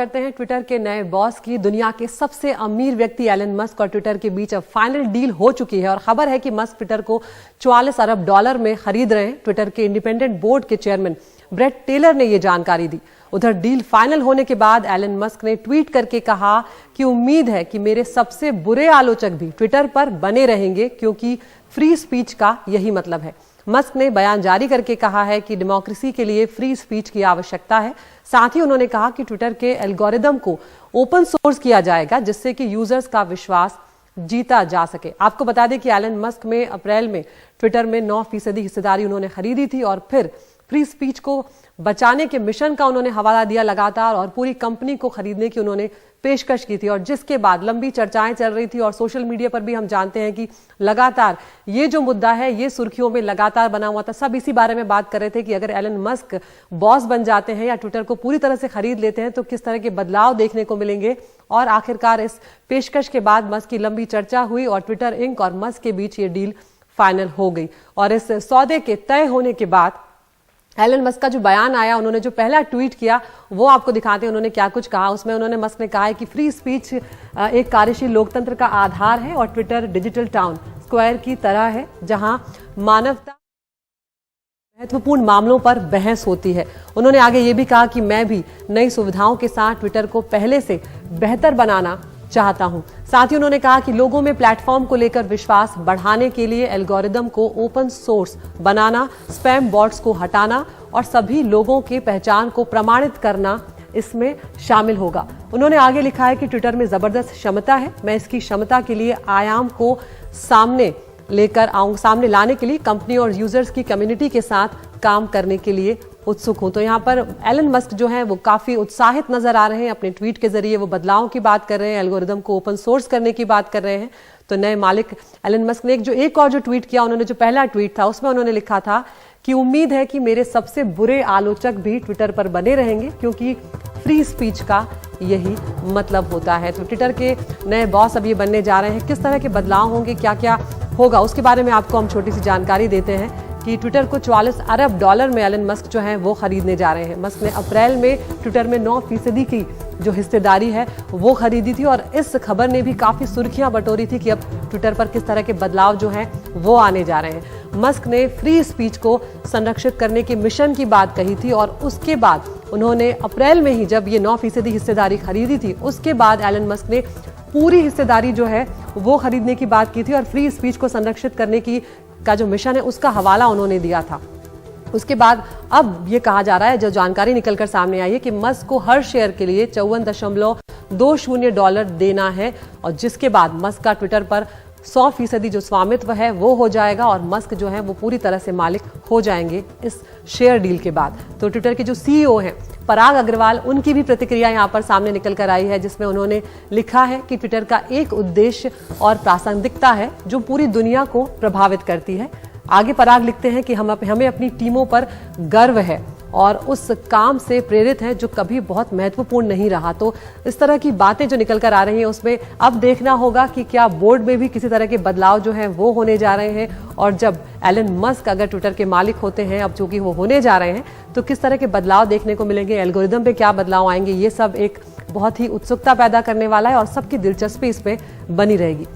करते हैं ट्विटर के नए बॉस की। दुनिया के सबसे अमीर व्यक्ति एलन मस्क और ट्विटर के बीच अब फाइनल डील हो चुकी है और खबर है कि मस्क ट्विटर को 44 अरब डॉलर में खरीद रहे हैं। ट्विटर के इंडिपेंडेंट बोर्ड के चेयरमैन ब्रेट टेलर ने यह जानकारी दी। उधर डील फाइनल होने के बाद एलन मस्क ने ट्वीट करके कहा कि उम्मीद है कि मेरे सबसे बुरे आलोचक भी ट्विटर पर बने रहेंगे, क्योंकि फ्री स्पीच का यही मतलब है। मस्क ने बयान जारी करके कहा है कि डेमोक्रेसी के लिए फ्री स्पीच की आवश्यकता है। साथ ही उन्होंने कहा कि ट्विटर के एल्गोरिदम को ओपन सोर्स किया जाएगा, जिससे कि यूजर्स का विश्वास जीता जा सके। आपको बता दें कि एलन मस्क में अप्रैल में ट्विटर में 9% हिस्सेदारी उन्होंने खरीदी थी और फिर फ्री स्पीच को बचाने के मिशन का उन्होंने हवाला दिया लगातार और पूरी कंपनी को खरीदने की उन्होंने पेशकश की थी। और जिसके बाद लंबी चर्चाएं चल रही थी और सोशल मीडिया पर भी हम जानते हैं कि लगातार ये जो मुद्दा है ये सुर्खियों में लगातार बना हुआ था। सब इसी बारे में बात कर रहे थे कि अगर एलन मस्क बॉस बन जाते हैं या ट्विटर को पूरी तरह से खरीद लेते हैं तो किस तरह के बदलाव देखने को मिलेंगे। और आखिरकार इस पेशकश के बाद मस्क की लंबी चर्चा हुई और ट्विटर इंक और मस्क के बीच ये डील फाइनल हो गई। और इस सौदे के तय होने के बाद एलन मस्क का जो बयान आया, उन्होंने जो पहला ट्वीट किया वो आपको दिखाते हैं उन्होंने क्या कुछ कहा। उसमें उन्होंने मस्क ने कहा है कि फ्री स्पीच एक कार्यशील लोकतंत्र का आधार है और ट्विटर डिजिटल टाउन स्क्वायर की तरह है, जहां मानवता महत्वपूर्ण मामलों पर बहस होती है। उन्होंने आगे ये भी कहा कि मैं भी नई सुविधाओं के साथ ट्विटर को पहले से बेहतर बनाना चाहता हूं। साथ ही उन्होंने कहा कि लोगों में प्लेटफॉर्म को लेकर विश्वास बढ़ाने के लिए एल्गोरिदम को ओपन सोर्स बनाना, स्पैम बॉट्स को हटाना और सभी लोगों की पहचान को प्रमाणित करना इसमें शामिल होगा। उन्होंने आगे लिखा है कि ट्विटर में जबरदस्त क्षमता है, मैं इसकी क्षमता के लिए आयाम को सामने लाने के लिए कंपनी और यूजर्स की कम्युनिटी के साथ काम करने के लिए उत्सुक हूं। तो यहाँ पर एलन मस्क जो है वो काफी उत्साहित नजर आ रहे हैं। अपने ट्वीट के जरिए वो बदलाव की बात कर रहे हैं, एल्गोरिदम को ओपन सोर्स करने की बात कर रहे हैं। तो नए मालिक एलन मस्क ने एक और जो ट्वीट किया, उन्होंने जो पहला ट्वीट था उसमें उन्होंने लिखा था कि उम्मीद है कि मेरे सबसे बुरे आलोचक भी ट्विटर पर बने रहेंगे, क्योंकि फ्री स्पीच का यही मतलब होता है। तो ट्विटर के नए बॉस अब ये बनने जा रहे हैं। किस तरह के बदलाव होंगे, क्या क्या होगा, उसके बारे में आपको हम छोटी सी जानकारी देते हैं कि ट्विटर को 44 अरब डॉलर में एलन मस्क जो है वो खरीदने जा रहे हैं। मस्क ने अप्रैल में ट्विटर में 9% की जो हिस्सेदारी है वो खरीदी थी और इस खबर ने भी काफी सुर्खियां बटोरी थी कि अब ट्विटर पर किस तरह के बदलाव जो हैं वो आने जा रहे हैं। मस्क ने फ्री स्पीच को संरक्षित करने के मिशन की बात कही थी और उसके बाद उन्होंने अप्रैल में ही जब ये 9% हिस्सेदारी खरीदी थी, उसके बाद एलन मस्क ने पूरी हिस्सेदारी जो है वो खरीदने की बात की थी और फ्री स्पीच को संरक्षित करने का जो मिशन है उसका हवाला उन्होंने दिया था। उसके बाद अब ये कहा जा रहा है, जो जानकारी निकलकर सामने आई है कि मस्क को हर शेयर के लिए $54.20 देना है और जिसके बाद मस्क का ट्विटर पर 100% जो स्वामित्व है वो हो जाएगा और मस्क जो है वो पूरी तरह से मालिक हो जाएंगे इस शेयर डील के बाद। तो ट्विटर के जो सीईओ हैं पराग अग्रवाल, उनकी भी प्रतिक्रिया यहाँ पर सामने निकल कर आई है, जिसमें उन्होंने लिखा है कि ट्विटर का एक उद्देश्य और प्रासंगिकता है जो पूरी दुनिया को प्रभावित करती है। आगे पराग लिखते हैं कि हमें अपनी टीमों पर गर्व है और उस काम से प्रेरित है जो कभी बहुत महत्वपूर्ण नहीं रहा। तो इस तरह की बातें जो निकल कर आ रही हैं उसमें अब देखना होगा कि क्या बोर्ड में भी किसी तरह के बदलाव जो हैं वो होने जा रहे हैं और जब एलन मस्क अगर ट्विटर के मालिक होते हैं, अब चूंकि वो होने जा रहे हैं, तो किस तरह के बदलाव देखने को मिलेंगे, एल्गोरिदम पे क्या बदलाव आएंगे, ये सब एक बहुत ही उत्सुकता पैदा करने वाला है और सबकी दिलचस्पी इसमें बनी रहेगी।